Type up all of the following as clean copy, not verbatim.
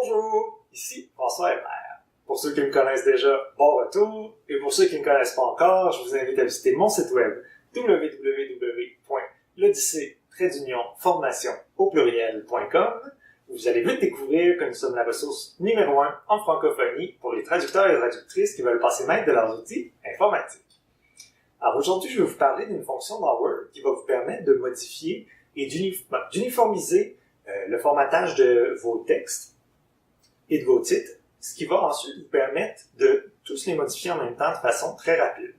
Bonjour, ici François Hébert. Pour ceux qui me connaissent déjà, bon retour, et pour ceux qui ne me connaissent pas encore, je vous invite à visiter mon site web www.l'odyssée-formation.com. Vous allez vite découvrir que nous sommes la ressource numéro 1 en francophonie pour les traducteurs et traductrices qui veulent passer maître de leurs outils informatiques. Alors aujourd'hui, je vais vous parler d'une fonction dans Word qui va vous permettre de modifier et d'uniformiser le formatage de vos textes et de vos titres, ce qui va ensuite vous permettre de tous les modifier en même temps de façon très rapide.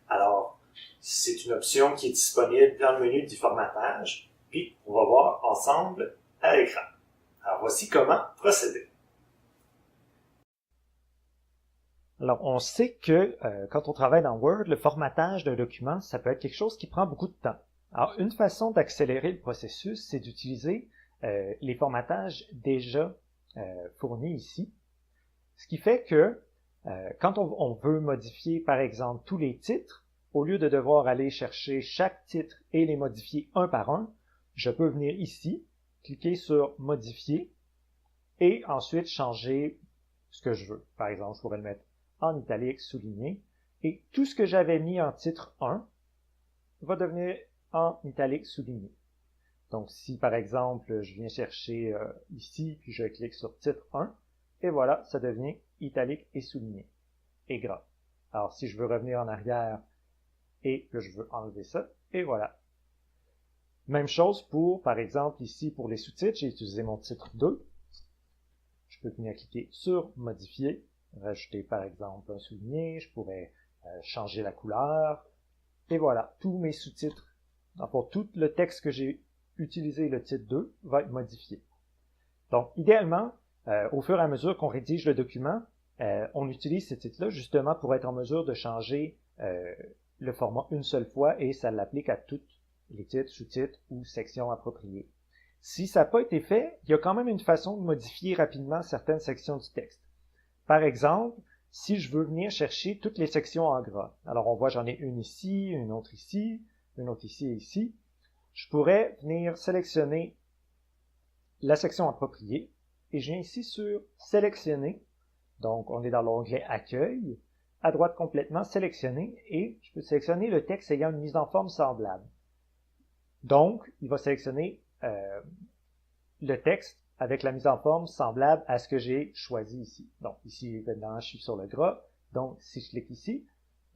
Alors, c'est une option qui est disponible dans le menu du formatage, puis on va voir ensemble à l'écran. Alors voici comment procéder. Alors, on sait que quand on travaille dans Word, le formatage d'un document, ça peut être quelque chose qui prend beaucoup de temps. Alors, une façon d'accélérer le processus, c'est d'utiliser les formatages déjà fournis ici. Ce qui fait que quand on veut modifier, par exemple, tous les titres, au lieu de devoir aller chercher chaque titre et les modifier un par un, je peux venir ici, cliquer sur « Modifier » et ensuite changer ce que je veux. Par exemple, je pourrais le mettre en italique, souligné, et tout ce que j'avais mis en titre 1 va devenir en italique, souligné. Donc, si par exemple, je viens chercher ici, puis je clique sur titre 1, et voilà, ça devient italique et souligné, et gras. Alors, si je veux revenir en arrière et que je veux enlever ça, et voilà. Même chose pour, par exemple, ici, pour les sous-titres, j'ai utilisé mon titre 2. Je peux venir cliquer sur Modifier, rajouter par exemple un souligné, je pourrais changer la couleur, et voilà, tous mes sous-titres, pour tout le texte que j'ai utilisé, le titre 2, va être modifié. Donc, idéalement, au fur et à mesure qu'on rédige le document, on utilise ces titres-là justement pour être en mesure de changer le format une seule fois et ça l'applique à tous les titres, sous-titres ou sections appropriées. Si ça n'a pas été fait, il y a quand même une façon de modifier rapidement certaines sections du texte. Par exemple, si je veux venir chercher toutes les sections en gras, alors on voit j'en ai une ici, une autre ici et ici, je pourrais venir sélectionner la section appropriée et je viens ici sur Sélectionner, donc on est dans l'onglet Accueil, à droite complètement sélectionner et je peux sélectionner le texte ayant une mise en forme semblable. Donc, il va sélectionner le texte avec la mise en forme semblable à ce que j'ai choisi ici. Donc, ici, maintenant, je suis sur le gras. Donc, si je clique ici,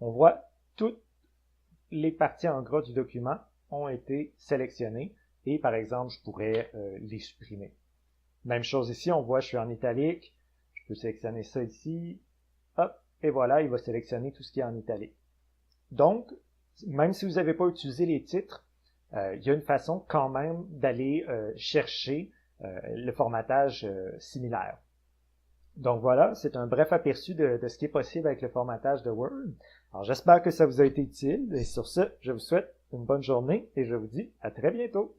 on voit toutes les parties en gras du document ont été sélectionnées. Et, par exemple, je pourrais les supprimer. Même chose ici, on voit, je suis en italique. Je peux sélectionner ça ici. Hop, et voilà, il va sélectionner tout ce qui est en italique. Donc, même si vous n'avez pas utilisé les titres, il y a une façon quand même d'aller chercher le formatage similaire. Donc voilà, c'est un bref aperçu de ce qui est possible avec le formatage de Word. Alors j'espère que ça vous a été utile et sur ce, je vous souhaite une bonne journée et je vous dis à très bientôt.